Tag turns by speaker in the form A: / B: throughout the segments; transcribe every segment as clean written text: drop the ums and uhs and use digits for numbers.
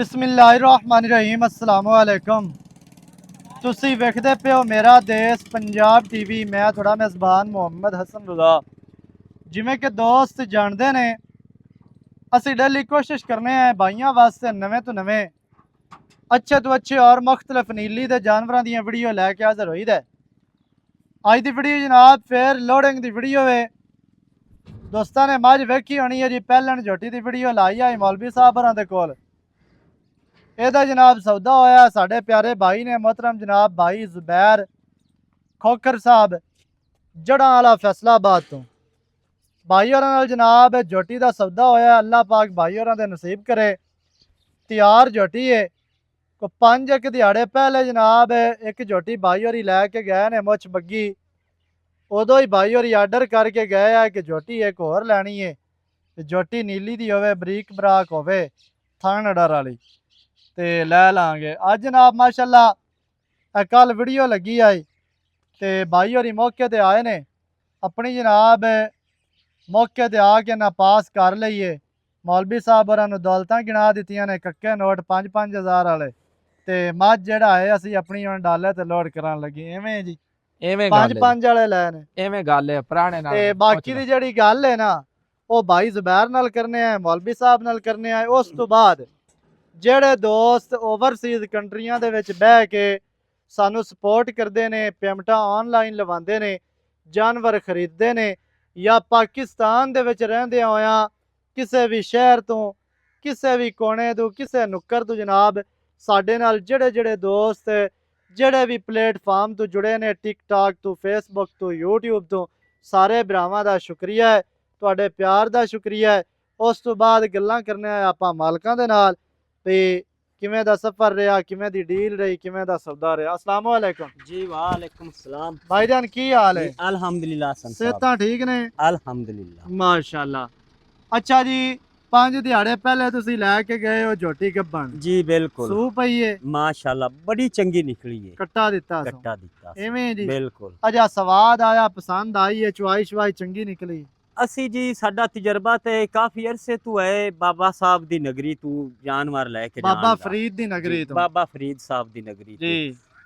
A: बिस्मिल्लाहिर्रहमानिर्रहीम अस्सलाम वालेकुम। तुसी वेखदे पे हो मेरा देश पंजाब टीवी। मैं थोड़ा मेज़बान मोहम्मद हसन रज़ा। जिमें कि दोस्त जानते ने असी डेली कोशिश करने हैं भाइयों वास्ते नवे तो नवे अच्छे तो अच्छे और मुख्तलिफ नीली दे जानवरों दी वीडियो लैके हाज़र होई दे। अज की वीडियो जनाब फिर लोडिंग की वीडियो है। दोस्तों ने मझ वेखी होनी है जी, पहलन झोटी की वीडियो लाई आई मौलवी साहब होरां दे कोल। ਇਹਦਾ जनाब सौदा होया साढ़े प्यारे भाई ने मोहतरम जनाब भाई जुबैर खोखर साहब जड़ा वाला फैसलाबाद तो भाई होरां नाल जनाब झोटी का सौदा होया। अल्लाह पाक भाई होरां दे नसीब करे। तैयार झोटी है को 5 दिहाड़े पहले जनाब एक झोटी भाई होरी लैके गए ने मुछ बग्गी। उदों ही भाई होरी आर्डर करके गए है कि झोटी एक होर लैनी है, झोटी नीली दी होवे, बरीक बराक होवे, थान अडर वाली ते लै लांगे। अज जनाब माशाल्लाह कल वीडियो लगी आई ते भाई होरी मौके ते आए ने अपनी जनाब मौके ते आके ना पास कर लईए। मौलवी साहब होरां नूं दौलतां गिना दित्तियां ने, कक्के नोट 5-5 हज़ार वाले ते मझ जिहड़ा है असीं अपनी हुण डाले ते लोड करान लगे। एवें जी
B: एवें
A: 5-5 वाले लै ने,
B: एवें गल है पुराने नाल।
A: ते बाकी दी जिहड़ी गल है ना वो भाई जुबैर नाल करने आ, मौलवी साहब नाल करने आ। उस तो बाद ਜਿਹੜੇ दोस्त ओवरसीज़ कंट्रियां दे विच बह के सानू सपोर्ट करते हैं, पेमेंटां ऑनलाइन लवांदे ने, जानवर खरीदते ने या पाकिस्तान दे विच रहिंदे होया किसी भी शहर तो किसी भी कोने तो किसी नुक्कर तो जनाब साडे नाल जेड़े दोस्त जेड़े भी प्लेटफार्म तो जुड़े ने, टिकटॉक तो, फेसबुक तो, यूट्यूब तो, सारे भरावां दा शुक्रिया है, तुहाडे प्यार दा शुक्रिया है। उस तो बाद गल्लां करने आपां मालकां दे नाल भी किवें दा सफर रहा, किवें दी डील रही, किवें दा सौदा रहा। अस्सलाम वालेकुम
C: जी वालेकुम सलाम
A: भाईजान, की हाल है?
C: अल्हम्दुलिल्लाह
A: सेहतां ठीक ने?
C: अल्हम्दुलिल्लाह
A: माशाल्लाह। अच्छा जी, 5 दिहाड़े पहले तुसी लैके गए हो झोटी गब्बन?
C: जी बिल्कुल
A: सू पई है
C: माशाल्लाह बड़ी चंगी निकली है।
A: कट्टा दिता
C: कट्टा दिता
A: एवें जी
C: बिल्कुल।
A: अच्छा स्वाद आया, पसंद आई है, चुआई शवाई चंगी निकली?
C: असी जी साडा तजर्बा ते काफी अरसे तू है बाबा साहब दी नगरी तू जानवर लेके
A: बाबा फरीद दी नगरी तो
C: बाबा फरीद साहब दी नगरी
A: जी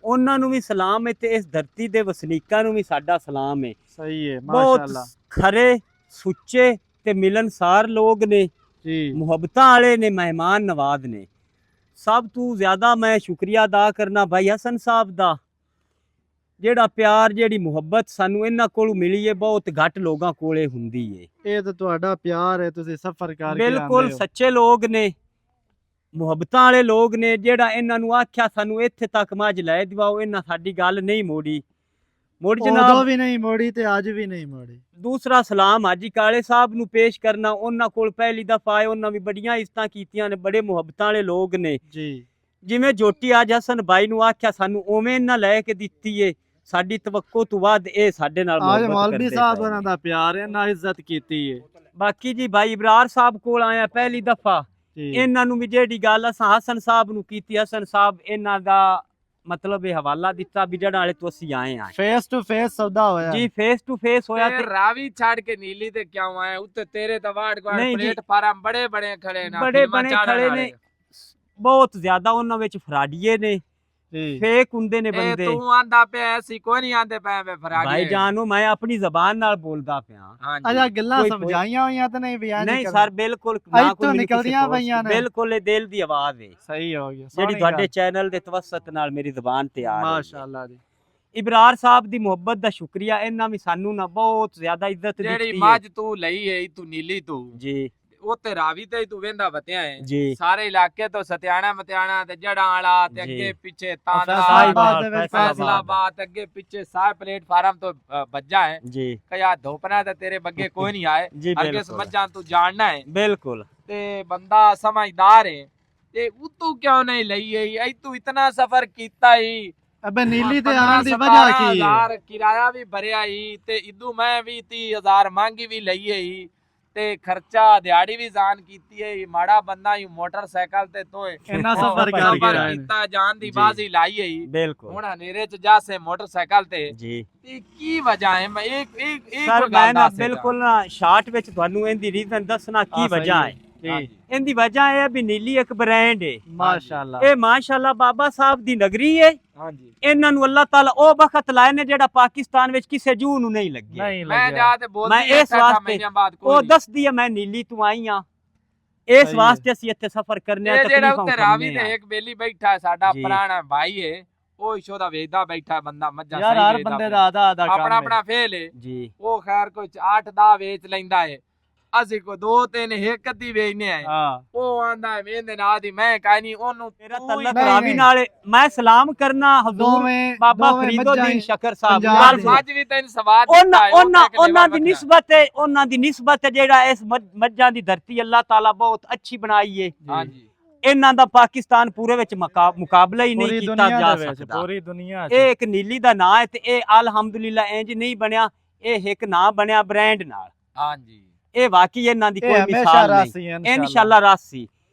C: ਉਹਨਾਂ ਨੂੰ ਵੀ ਸਲਾਮ ਹੈ ਤੇ ਇਸ ਧਰਤੀ ਦੇ ਵਸਨੀਕਾਂ ਨੂੰ ਵੀ ਸਾਡਾ ਸਲਾਮ ਹੈ।
A: सही है
C: ਬਹੁਤ
A: माशाल्लाह
C: ਖਰੇ ਸੁੱਚੇ ਤੇ ਮਿਲਨਸਾਰ ਲੋਕ ਨੇ,
A: जी
C: ਮੁਹੱਬਤਾਂ ਵਾਲੇ ਨੇ, ਮਹਿਮਾਨ ਨਵਾਜ਼ ਨੇ। ਸਭ ਤੋਂ ਜ਼ਿਆਦਾ ਮੈਂ ਸ਼ੁਕਰੀਆ ਅਦਾ ਕਰਨਾ ਭਾਈ ਹਸਨ ਸਾਹਿਬ ਦਾ, ਜਿਹੜਾ ਪਿਆਰ ਜਿਹੜੀ ਮੁਹੱਬਤ ਸਾਨੂੰ ਇਹਨਾਂ ਕੋਲੋਂ ਮਿਲੀ ਹੈ ਬਹੁਤ ਘੱਟ ਲੋਕਾਂ ਕੋਲੇ ਹੁੰਦੀ ਹੈ।
A: ਇਹ ਤਾਂ ਤੁਹਾਡਾ ਪਿਆਰ ਹੈ, ਤੁਸੀਂ ਸਫ਼ਰ ਕਰਕੇ
C: ਬਿਲਕੁਲ ਸੱਚੇ ਲੋਕ ਨੇ, ਮੁਹੱਬਤਾਂ ਵਾਲੇ ਲੋਕ ਨੇ। ਜਿਹੜਾ ਇਹਨਾਂ ਨੂੰ ਆਖਿਆ ਸਾਨੂੰ ਇੱਥੇ ਤੱਕ ਮੱਝ ਲੈ ਦਿਵਾਓ, ਇਹਨਾਂ ਸਾਡੀ ਗੱਲ ਨਹੀਂ ਮੋੜੀ। ਮੁੜ ਜਨਾਬ
A: ਵੀ ਨਹੀਂ ਮੋੜੀ ਤੇ ਅੱਜ ਵੀ ਨਹੀਂ ਮੋੜੀ।
C: ਦੂਸਰਾ ਸਲਾਮ ਹਾਜੀ ਕਾਲੇ ਸਾਹਿਬ ਨੂੰ ਪੇਸ਼ ਕਰਨਾ, ਉਹਨਾਂ ਕੋਲ ਪਹਿਲੀ ਦਫਾ ਆਏ, ਉਹਨਾਂ ਵੀ ਬੜੀਆਂ ਇੱਜ਼ਤਾਂ ਕੀਤੀਆਂ ਨੇ, ਬੜੇ ਮੁਹੱਬਤਾਂ ਵਾਲੇ ਲੋਕ ਨੇ
A: ਜੀ।
C: ਜਿਵੇਂ ਜੋਟੀ ਅੱਜ ਹਸਨ ਬਾਈ ਨੂੰ ਆਖਿਆ ਸਾਨੂੰ ਉਵੇਂ ਇਹਨਾਂ ਲੈ ਕੇ ਦਿੱਤੀ ਏ, ਸਾਡੀ ਤਵੱਕੋ ਤੋਂ ਵੱਧ ਇਹ ਸਾਡੇ ਨਾਲ ਮੁਹੱਬਤ ਕਰਦੇ।
A: ਮੌਲਵੀ ਸਾਹਿਬ ਉਹਨਾਂ ਦਾ ਪਿਆਰ ਹੈ, ਨਾ ਇੱਜ਼ਤ ਕੀਤੀ ਏ।
C: ਬਾਕੀ ਜੀ ਭਾਈ ਇਬਰਾਰ ਸਾਹਿਬ ਕੋਲ ਆਇਆ ਪਹਿਲੀ ਦਫਾ, ਇਹਨਾਂ ਨੂੰ ਵੀ ਜਿਹੜੀ ਗੱਲ ਅਸਾਂ ਹਸਨ ਸਾਹਿਬ ਨੂੰ ਕੀਤੀ, ਹਸਨ ਸਾਹਿਬ ਇਹਨਾਂ ਦਾ मतलब ये हवाला दिता भी जड़ा वाले तो ਅਸੀਂ ਆਏ ਆ।
A: फेस टू फेस सौदा होया
C: जी, फेस टू फेस होया
B: ते रावी छाड़ के नीली ते क्यों आए उत्ते तेरे तो वाड़ को प्लेटफार्म बड़े बड़े खड़े ना,
C: बड़े बड़े खड़े ने, बहुत ज्यादा ਉਹਨਾਂ ਵਿੱਚ ਫਰਾਡੀਏ ਨੇ, फेक ਹੁੰਦੇ ਨੇ ਬੰਦੇ।
B: तू आंदा पे ऐसी कोई नहीं आंदे पे फराडी
C: भाई जानो मैं अपनी जबान नाल बोलदा पिया।
A: अच्छा गल्लां समझाइयां होइयां ते नहीं बयान
C: नहीं सर बिल्कुल
A: ना कोई निकलदियां पईयां ने,
C: बिल्कुल दिल दी आवाज है।
A: सही हो गया
C: ਜਿਹੜੀ ਤੁਹਾਡੇ ਚੈਨਲ ਦੇ ਤਵਸਤ ਨਾਲ ਮੇਰੀ ਜ਼ਬਾਨ ਤੇ ਆ ਰਹੀ ਹੈ।
A: ਮਾਸ਼ਾਅੱਲਾ ਜੀ।
C: ਇਬਰਾਰ ਸਾਹਿਬ ਦੀ ਮੁਹੱਬਤ ਦਾ ਸ਼ੁਕਰੀਆ, ਇਹਨਾਂ ਵੀ ਸਾਨੂੰ ਨਾ ਬਹੁਤ ਜ਼ਿਆਦਾ ਇੱਜ਼ਤ ਦਿੱਤੀ ਹੈ।
B: ਜਿਹੜੀ ਮੱਝ ਤੂੰ ਲਈ ਹੈ ਤੂੰ ਨੀਲੀ ਤੂੰ
C: ਜੀ
B: ਉੱਤੇ ਰਾਵੀ ਤੇ ਤੂੰ ਵੇਂਦਾ ਬਤਿਆ ਹੈ
C: ਜੀ,
B: ਸਾਰੇ ਇਲਾਕੇ ਤੋਂ ਸਤਿਆਣਾ ਮਤਿਆਣਾ ਤੇ ਜੜਾਂ ਵਾਲਾ ਤੇ ਅੱਗੇ ਪਿੱਛੇ ਤਾਂਦਾ ਫੈਸਲਾਬਾਦ ਅੱਗੇ ਪਿੱਛੇ ਸਾਰੇ ਪਲੇਟਫਾਰਮ ਤੋਂ ਵੱਜਾ ਹੈ
C: ਜੀ।
B: ਕਿਆ ਧੋਪਨਾ ਤੇ ਤੇਰੇ ਬੱਗੇ ਕੋਈ ਨਹੀਂ ਆਏ, ਅੱਗੇ ਸਮਝਾਂ ਤੂੰ ਜਾਣਨਾ ਹੈ
C: ਬਿਲਕੁਲ।
B: ਤੇ ਬੰਦਾ ਸਮਝਦਾਰ ਹੈ ਤੇ ਉਤੋਂ ਕਿਉਂ ਨਹੀਂ ਲਈ ਹੈ? ਤੂੰ ਇਤਨਾ ਸਫ਼ਰ ਕੀਤਾ ਹੀ
A: ਅਬੇ ਨੀਲੀ ਤੇ ਆਣ ਦੀ ਵਜ੍ਹਾ ਕੀ ਹੈ?
B: ਕਿਰਾਇਆ ਵੀ ਭਰਿਆ ਹੀ ਤੇ ਇਦੂ ਮੈਂ ਵੀ 30,000 ਮੰਗੀ ਵੀ ਲਈ ਹੈ ਤੇ ਖਰਚਾ ਦਿਹਾੜੀ ਵੀ ਜਾਨ ਕੀਤੀ ਹੈ। ਮਾੜਾ ਬੰਦਾ ਹੀ ਮੋਟਰਸਾਈਕਲ ਤੇ ਤੋਏ
A: ਇੰਨਾ ਸਫ਼ਰ ਕਰਕੇ
B: ਕੀਤਾ, ਜਾਨ ਦੀ ਬਾਜ਼ੀ ਲਾਈ ਹੈ
C: ਬਿਲਕੁਲ।
B: ਹੁਣ ਹਨੇਰੇ ਚ ਜਾ ਸੇ ਮੋਟਰਸਾਈਕਲ ਤੇ
C: ਜੀ
B: ਤੇ ਕੀ ਵਜ੍ਹਾ ਹੈ? ਮੈਂ ਇੱਕ
C: ਸਰ ਮੈਂ ਨਾ ਬਿਲਕੁਲ ਨਾ ਸ਼ਾਰਟ ਵਿੱਚ ਤੁਹਾਨੂੰ ਇਹਦੀ ਰੀਜ਼ਨ ਦੱਸਣਾ ਕੀ ਵਜ੍ਹਾ ਹੈ।
A: ਜੀ
C: ਇਹਦੀ ਵਜ੍ਹਾ ਇਹ ਹੈ ਵੀ ਨੀਲੀ ਇੱਕ ਬ੍ਰਾਂਡ ਹੈ
A: ਮਾਸ਼ਾਅੱਲਾ
C: ਇਹ ਮਾਸ਼ਾਅੱਲਾ ਬਾਬਾ ਸਾਹਿਬ ਦੀ ਨਗਰੀ ਹੈ
B: ਹਾਂਜੀ
C: ਇਹਨਾਂ ਨੂੰ ਅੱਲਾਹ ਤਾਲਾ ਉਹ ਵਕਤ ਲਾਏ ਨੇ ਜਿਹੜਾ ਪਾਕਿਸਤਾਨ ਵਿੱਚ ਕਿਸੇ ਜੂ ਨੂੰ ਨਹੀਂ ਲੱਗੇ
A: ਨਹੀਂ
B: ਮੈਂ
A: ਲੱਗਿਆ
B: ਜਾ ਤੇ ਬੋਲਦੀ
C: ਮੈਂ ਇਸ ਵਾਸਤੇ
B: ਬਾਅਦ
C: ਉਹ ਦੱਸਦੀ ਹੈ ਮੈਂ ਨੀਲੀ ਤੋਂ ਆਈ ਆ ਇਸ
A: ਸਹੀ
C: ਵਾਸਤੇ ਅਸੀਂ ਇੱਥੇ ਸਫ਼ਰ ਕਰਨੇ ਆ
B: ਇਹ ਜਿਹੜਾ
C: ਤਕਲੀਫਾਂ
B: ਉੱਤੇ ਰਾਵੀ
C: ਉਠਾਉਂਦੇ
B: ਤੇ
C: ਆ
B: ਇੱਕ ਬੇਲੀ ਬੈਠਾ ਹੈ, ਸਾਡਾ
C: ਜੀ।
B: ਪੁਰਾਣਾ ਭਾਈ ਹੈ, ਉਹ ਇਸ਼ੋ ਦਾ ਵੇਚਦਾ ਬੈਠਾ ਬੰਦਾ ਮੱਝਾਂ
A: ਯਾਰ
B: ਸਹੀ
A: ਹਰ
B: ਵੇਚਦਾ
A: ਬੰਦੇ
B: ਪਿਆ।
A: ਦਾ ਆਦਾ ਆਦਾ ਕੰਮ
B: ਆਪਣਾ
A: ਹੈ।
B: ਆਪਣਾ ਫੇਲ ਹੈ,
C: ਜੀ
B: ਉਹ ਖੈਰ ਕੋਈ 8-10 ਵੇਚ ਲੈਂਦਾ ਹੈ, ਅਸੀਂ ਕੋ 2-3 ਇੱਕ ਅੱਧੀ ਵੇਚਨੇ ਆ।
A: ਹਾਂ
B: ਉਹ ਆਂਦਾ ਹੈ ਇਹਦੇ ਨਾਲ ਦੀ ਮੈਂ ਕਾਈ ਨਹੀਂ ਉਹਨੂੰ
C: ਮੇਰਾ
B: ਤੂੰ ਹੀ
C: ਤਲਕ
A: ਨਹੀਂ,
C: ਰਾਵੀ
A: ਨਹੀਂ।
C: ਨਾਲ ਹੈ। ਮੈਂ ਸਲਾਮ ਕਰਨਾ ਹਜ਼ੂਰ
A: ਦੋਵੇਂ
C: ਬਾਬਾ
A: ਦੋਵੇਂ
C: ਫਰੀਦੁੱਦੀਨ
A: ਮੱਝਾਂ
C: ਸ਼ਕਰ ਸਾਹਿਬ
A: ਪੰਜਾਬ
C: ਗੱਲ
A: ਦੇ।
C: ਸੁਣੋ।
B: ਅੱਜ ਵੀ ਤੈਨੂੰ ਸਵਾਦ ਦਿੱਤਾ ਹੈ, ਉਹ
C: ਉਹਨਾਂ
B: ਕਹਿ ਕੇ
C: ਉਹਨਾਂ ਦੀ
B: ਵੱਖਰਾ।
C: ਨਿਸਬਤ ਹੈ ਜਿਹੜਾ ਇਸ ਮੱਝਾਂ ਦੀ ਧਰਤੀ ਅੱਲਾਹ ਤਾਲਾ ਬਹੁਤ ਅੱਛੀ ਬਣਾਈ ਹੈ
B: ਹਾਂਜੀ
C: ਇਹਨਾਂ ਦਾ ਪਾਕਿਸਤਾਨ ਪੂਰੇ ਵਿੱਚ ਮੁਕਾਬਲਾ ਹੀ ਨਹੀਂ
A: ਪੂਰੀ
C: ਕੀਤਾ
A: ਦੁਨੀਆ
C: ਜਾ
A: ਦੇ ਵਿੱਚ
C: ਸਕਦਾ
A: ਪੂਰੀ ਦੁਨੀਆ 'ਚ
C: ਇਹ ਇੱਕ ਨੀਲੀ ਦਾ ਨਾਂ ਹੈ ਤੇ ਇਹ ਅਲਹਮਦੁਲਿਲਾ ਇੰਜ ਨਹੀਂ ਬਣਿਆ ਇਹ ਇੱਕ ਨਾਂ ਬਣਿਆ ਬ੍ਰਾਂਡ ਨਾਲ
B: ਹਾਂਜੀ
C: ਇਹ ਵਾਕਈ ਇਹਨਾਂ ਦੀ
A: ਇਹ
C: ਕੋਈ
A: ਹਮੇਸ਼ਾ
C: ਮਿਸਾਲ ਨਹੀਂ
A: ਰਾਸੀ ਹੈ
C: ਇਨਸ਼ਾਅੱਲਾ ਰਾਸੀ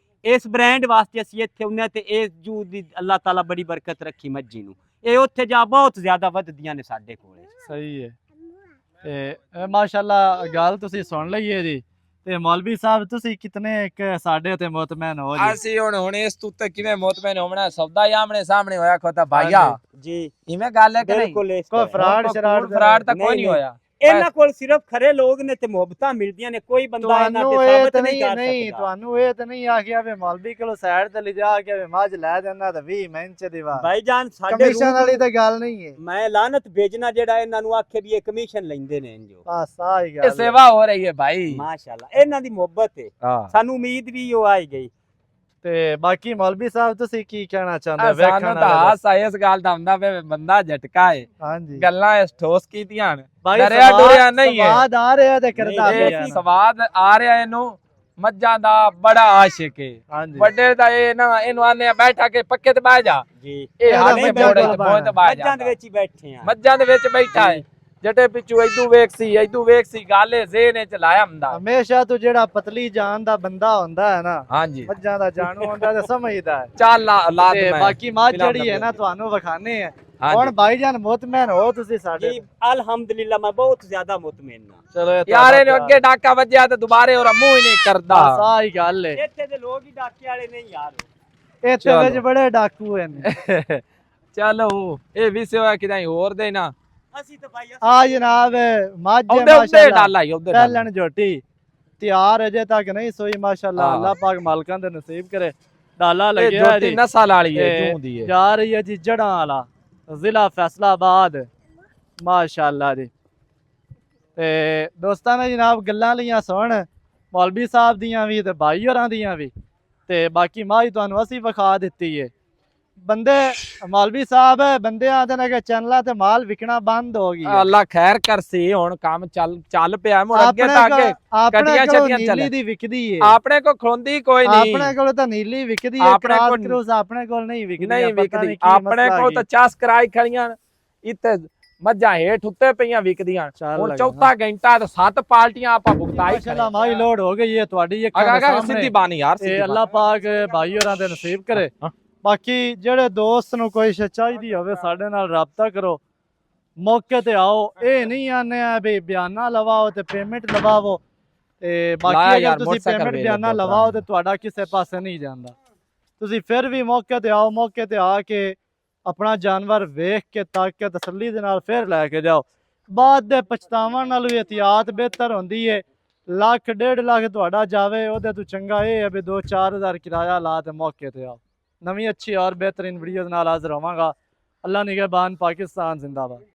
C: ਇਸ ਬ੍ਰਾਂਡ ਵਾਸਤੇ ਅਸੀਂ ਇੱਥੇ ਹੁੰਨੇ ਤੇ ਇਸ ਜੂ ਦੀ ਅੱਲਾਹ ਤਾਲਾ ਬੜੀ ਬਰਕਤ ਰੱਖੀ ਮੱਝੀ ਨੂੰ ਇਹ ਉੱਥੇ ਜਾ ਬਹੁਤ ਜ਼ਿਆਦਾ ਵੱਧਦੀਆਂ ਨੇ ਸਾਡੇ ਕੋਲੇ
A: ਸਹੀ ਹੈ ਤੇ ਮਾਸ਼ਾਅੱਲਾ ਗੱਲ ਤੁਸੀਂ ਸੁਣ ਲਈਏ ਜੀ ਤੇ ਮੌਲਵੀ ਸਾਹਿਬ ਤੁਸੀਂ ਕਿਤਨੇ ਇੱਕ ਸਾਡੇ ਤੇ ਮੁਤਮੈਨ ਹੋ ਜੀ
B: ਅਸੀਂ ਹੁਣ ਇਸ ਤੋਂ ਉੱਤੇ ਕਿਵੇਂ ਮੋਤਮੈਨ ਹੋਣਾ ਸੌਦਾ ਹੀ ਆਮਣੇ ਸਾਹਮਣੇ ਹੋਇਆ ਖੋਤਾ ਭਾਈਆ
C: ਜੀ
B: ਇਵੇਂ ਗੱਲ ਹੈ ਕਿ ਨਹੀਂ
C: ਬਿਲਕੁਲ ਇਸ
A: ਕੋਈ
C: ਤਰ੍ਹਾਂ।
A: ਫਰਾਡ
B: ਤਾਂ ਕੋਈ
C: ਨਹੀਂ,
B: ਨਹੀਂ ਹੋਇਆ
C: ਇਹਨਾਂ ਕੋਲ ਸਿਰਫ ਖਰੇ ਲੋਕ ਨੇ ਤੇ ਮੁਹੱਬਤਾਂ ਮਿਲਦੀਆਂ ਨੇ ਕੋਈ ਬੰਦਾ ਇਹਨਾਂ
A: ਤੁਹਾਨੂੰ
C: ਤੇ
A: ਇਹ
C: ਸਾਬਤ
A: ਤਾਂ
C: ਨਹੀਂ ਕਰ
A: ਨਹੀਂ
C: ਸਕਦਾ
A: ਤੁਹਾਨੂੰ ਇਹ ਤਾਂ ਨਹੀਂ ਆਖਿਆ ਵੀ ਮੌਲਵੀ ਕੋਲ ਸਾਈਡ ਤੇ ਲਿਜਾ ਕੇ ਵੀ ਮੱਝ ਲੈ ਦੇਣਾ ਤਾਂ 20 ਮਿੰਟ ਦੀ ਵਾ
C: ਭਾਈਜਾਨ ਸਾਡੇ
A: ਕਮਿਸ਼ਨ
C: ਰੂਲ
A: ਵਾਲੀ ਤਾਂ ਗੱਲ ਨਹੀਂ ਹੈ
C: ਮੈਂ ਲਾਨਤ ਭੇਜਣਾ ਜਿਹੜਾ ਇਹਨਾਂ ਨੂੰ ਆਖੇ ਵੀ ਇਹ ਕਮਿਸ਼ਨ ਲੈਂਦੇ ਨੇ ਇੰਜੋ
A: ਬਸ ਆਹੀ
B: ਇਹ
A: ਗੱਲ ਹੈ।
B: ਸੇਵਾ ਹੋ ਰਹੀ ਹੈ ਭਾਈ
C: ਮਾਸ਼ਾਅੱਲਾ ਇਹਨਾਂ ਦੀ ਮੁਹੱਬਤ ਹੈ
B: ਹਾਂ
C: ਸਾਨੂੰ ਉਮੀਦ ਵੀ ਉਹ ਆਈ ਗਈ
A: ਤੇ ਬਾਕੀ ਮੌਲਵੀ ਸਾਹਿਬ ਤੁਸੀਂ ਕੀ ਕਹਿਣਾ ਚਾਹੁੰਦੇ
B: ਸਾਨੂੰ
A: ਵੇਖਣ
B: ਤਾਂ
A: ਵਾਲੇ
B: ਹਾਸਾ ਇਸ ਗੱਲ ਦਾ ਹੁੰਦਾ ਵੇ ਬੰਦਾ ਝਟਕਾ ਹੈ
A: ਹਾਂਜੀ
B: ਗੱਲਾਂ ਇਸ ਠੋਸ ਕੀਤੀਆਂ ਨੇ
A: ਭਾਈ
B: ਡਰਿਆ ਡੁਰਿਆ ਨਹੀਂ ਹੈ
A: ਸਵਾਦ ਆ ਰਿਹਾ ਤੇ ਕਰਦਾ
C: ਨਹੀਂ,
A: ਪਿਆ
B: ਇਹ
A: ਨਾ।
B: ਸਵਾਦ ਆ ਰਿਹਾ ਇਹਨੂੰ ਮੱਝਾਂ ਦਾ ਬੜਾ ਆਸ਼ਿਕ ਹੈ
A: ਹਾਂਜੀ
B: ਵੱਡੇ ਦਾ ਇਹ ਨਾ ਇਹਨੂੰ ਆਨੇ ਆ ਬੈਠਾ ਕੇ ਪੱਕੇ ਤੇ ਬਹਿ ਜਾ
C: ਜੀ
B: ਇਹ
A: ਇਹਦਾ
B: ਹਾਲੇ
A: ਮੱਝਾਂ
B: ਮੋੜੇ
A: ਕੋਲ
B: ਤੇ ਪਹੁੰਚ ਤੇ ਬਹਿ
C: ਮੱਝਾਂ ਦੇ
B: ਜਾ
C: ਵਿੱਚ ਹੀ ਬੈਠੇ ਆ
B: ਮੱਝਾਂ ਦੇ ਵਿੱਚ ਬੈਠਾ ਹੈ ਜਟੇ ਪਿੱਛੂ ਇਦੂ ਵੇਖ ਸੀ ਗਾਲੇ ਜ਼ੇਨ ਚ ਲਾਇਆ ਹੁੰਦਾ
A: ਹਮੇਸ਼ਾ ਤੂੰ ਜਿਹੜਾ ਪਤਲੀ ਜਾਨ ਦਾ ਬੰਦਾ ਹੁੰਦਾ ਹੈ ਨਾ
B: ਹਾਂਜੀ
A: ਮੱਝਾਂ ਦਾ ਜਾਣੂ ਹੁੰਦਾ ਤੇ ਸਮਝਦਾ ਹੈ
B: ਚੱਲ ਲਾ
A: ਤੇ
B: ਮੈਂ
A: ਬਾਕੀ ਮੱਝ
B: ਫਿਲਮ
A: ਜਿਹੜੀ ਹੈ
B: ਦਾ
A: ਨਾ ਤੁਹਾਨੂੰ ਵਿਖਾਣੇ ਆ
B: ਹਾਂਜੀ।
A: ਹੁਣ ਭਾਈਜਾਨ ਮੁਤਮੈਨ ਹੋ ਤੁਸੀਂ ਸਾਡੇ
C: ਜੀ ਅਲਹਮਦੁਲਿਲਾ ਮੈਂ ਬਹੁਤ ਜ਼ਿਆਦਾ ਮੁਤਮਿਨ ਹਾਂ
A: ਚਲੋ ਇਹ
B: ਯਾਰ ਇਹਨੇ ਅੱਗੇ ਡਾਕਾ ਵੱਜਿਆ ਤੇ ਦੁਬਾਰੇ ਉਹਦਾ ਮੂੰਹ ਹੀ ਨਹੀਂ ਕਰਦਾ
A: ਸਾਈ ਗੱਲ ਹੈ
C: ਇੱਥੇ ਦੇ ਲੋਕ ਹੀ ਡਾਕੇ ਵਾਲੇ ਨਹੀਂ ਯਾਰ
A: ਇੱਥੇ ਵਿੱਚ
B: ਚਲੋ।
A: ਬੜੇ ਡਾਕੂ ਹਨ
B: ਚਲੋ ਇਹ ਵੀ ਸੇਵਾ ਕਿਦਾਂ ਹੋਰ ਦੇ ਨਾ
C: ਅਸੀਂ ਤਾਂ ਭਾਈ
A: ਆ ਜਨਾਬ ਮੱਝ
B: ਉਹਦੇ ਉੱਤੇ
A: ਮਾਸ਼ਾਅੱਲਾ
B: ਡਾਲਾ ਹੀ ਉਹਦੇ ਡਾਲਾ
A: ਪਹਿਲਣ ਝੋਟੀ ਤਿਆਰ ਅਜੇ ਤੱਕ ਨਹੀਂ ਸੋਈ ਮਾਸ਼ਾਅੱਲਾ
B: ਹਾਂ।
A: ਅੱਲਾਹ ਪਾਕ ਮਾਲਕਾਂ ਦੇ ਨਸੀਬ ਕਰੇ ਡਾਲਾ
B: ਇਹ
A: ਲੱਗਿਆ
B: ਜੋਤੀ
A: ਜੀ
B: ਨਸਲ ਵਾਲੀ ਹੈ
A: ਤੇ
B: ਜੂੰ ਦੀ ਹੈ
A: ਜਾ ਰਹੀ ਹੈ ਜੀ ਜੜਾਂ ਵਾਲਾ ਜ਼ਿਲ੍ਹਾ ਫੈਸਲਾਬਾਦ ਮਾਸ਼ਾਅੱਲਾ ਜੀ ਤੇ ਦੋਸਤਾਂ ਨੇ ਜਨਾਬ ਗੱਲਾਂ ਲਈਆਂ ਸੁਣ ਮੌਲਵੀ ਸਾਹਿਬ ਦੀਆਂ ਵੀ ਤੇ ਭਾਈ ਹੋਰਾਂ ਦੀਆਂ ਵੀ ਤੇ ਬਾਕੀ ਮਾਈ ਤੁਹਾਨੂੰ ਅਸੀਂ ਵਿਖਾ ਦਿੱਤੀ ਏ ਬੰਦੇ ਮੌਲਵੀ ਸਾਹਿਬ ਬੰਦੇ ਆਂਦੇ ਨੇ ਕਿ ਚੈਨਲਾਂ ਤੇ ਮਾਲ ਵਿਕਣਾ ਬੰਦ ਹੋ ਗਈ ਹੈ।
B: ਅੱਲਾ ਖੈਰ ਕਰਸੀ ਹੁਣ ਕੰਮ ਚੱਲ ਪਿਆ ਮੁੜ ਅੱਗੇ
A: ਆਪਣੇ
B: ਤਾਂ
A: ਕੋਲ-
B: ਅੱਗੇ
A: ਆਪਣੇ
B: ਕੱਟੀਆਂ
A: ਕੋਲ
B: ਛੱਡੀਆਂ
A: ਨੀਲੀ
B: ਚੱਲੇ।
A: ਦੀ ਵਿਕਦੀ ਏ
B: ਆਪਣੇ ਕੋ ਖਲੋਂਦੀ ਕੋਈ ਨਹੀਂ
A: ਆਪਣੇ ਕੋਲ ਤਾਂ ਨੀਲੀ ਵਿਕਦੀ ਏ
B: ਆਪਣੇ
A: ਕ੍ਰਾਸ
B: ਕੋਲ-
A: ਕਰੂਸ ਆਪਣੇ ਕੋਲ ਨਹੀਂ ਵਿਕਦੀ
B: ਨਹੀਂ
A: ਪਤਾ
B: ਵਿਕਦੀ
A: ਕੀ
B: ਆਪਣੇ
A: ਮਸਲਾ
B: ਕੋਲ
A: ਕੀ।
B: ਤਾਂ ਚਾਸ ਕਰਾਈ ਖੜੀਆਂ ਇੱਥੇ ਮੱਝਾਂ ਹੇਠ ਉੱਤੇ ਪਈਆਂ ਵਿਕਦੀਆਂ
A: ਚੱਲ
B: ਹੁਣ
A: ਲੱਗਾ।
B: ਚੌਥਾ ਘੰਟਾ ਤੇ 7 ਪਾਰਟੀਆਂ ਆਪਾਂ ਭੁਗਤਾਈ
A: ਮਾਸ਼ਾਅੱਲਾ ਮਾਈ ਲੋਡ ਹੋ ਗਈ ਏ ਤੁਹਾਡੀ ਅੱਖਾਂ ਦੇ
B: ਅਗਾ
A: ਸਾਹਮਣੇ
B: ਸਿੱਧੀ ਬਾਣੀ ਯਾਰ
A: ਤੇ
B: ਸਿੱਧੀ
A: ਅੱਲਾਹ ਪਾਕ ਭਾਈ ਹੋਰਾਂ ਦੇ ਨਸੀਬ ਕਰੇ
B: ਹਾਂ।
A: ਬਾਕੀ ਜਿਹੜੇ ਦੋਸਤ ਨੂੰ ਕੋਈ ਸ਼ੈ ਚਾਹੀਦੀ ਹੋਵੇ ਸਾਡੇ ਨਾਲ ਰਾਬਤਾ ਕਰੋ ਮੌਕੇ ਤੇ ਆਓ ਇਹ ਨਹੀਂ ਆਨੇ ਆ ਵੀ ਬਿਆਨਾ ਲਵਾਓ ਤੇ ਪੇਮੈਂਟ ਲਵਾਓ ਤੇ ਬਾਕੀ
B: ਲਾਇਆ
A: ਅਗਰ
B: ਯਾਰ,
A: ਤੁਸੀਂ
B: ਮੋਟਰਸਾਈਕਲ
A: ਪੇਮੈਂਟ
B: ਵੇਚ
A: ਬਿਆਨਾ
B: ਦਿਓ
A: ਲਵਾਓ ਤੇ ਤੁਹਾਡਾ ਕਿਸੇ ਪਾਸੇ ਨਹੀਂ ਜਾਂਦਾ ਤੁਸੀਂ ਫਿਰ ਵੀ ਮੌਕੇ ਤੇ ਆਓ ਮੌਕੇ ਤੇ ਆ ਕੇ ਆਪਣਾ ਜਾਨਵਰ ਵੇਖ ਕੇ ਤੱਕ ਕੇ ਤਸੱਲੀ ਦੇ ਨਾਲ ਫਿਰ ਲੈ ਕੇ ਜਾਓ ਬਾਅਦ ਦੇ ਪਛਤਾਵਾਂ ਨਾਲੋਂ ਇhtiyat ਬਿਹਤਰ ਹੁੰਦੀ ਏ ਲੱਖ 1.5 ਲੱਖ ਤੁਹਾਡਾ ਜਾਵੇ ਉਹਦੇ ਤੋਂ ਚੰਗਾ ਇਹ ਹੈ ਵੀ 2-4 ਹਜ਼ਾਰ ਕਿਰਾਇਆ ਲਾ ਤੇ ਮੌਕੇ ਤੇ ਆਓ ਨਵੀਂ ਅੱਛੀ ਔਰ ਬਿਹਤਰੀਨ ਵੀਡੀਓ ਦੇ ਨਾਲ ਹਾਜ਼ਰ ਹੋਵਾਂਗਾ ਅੱਲਾ ਨਿਗਹਿਬਾਨ ਪਾਕਿਸਤਾਨ ਜ਼ਿੰਦਾਬਾਦ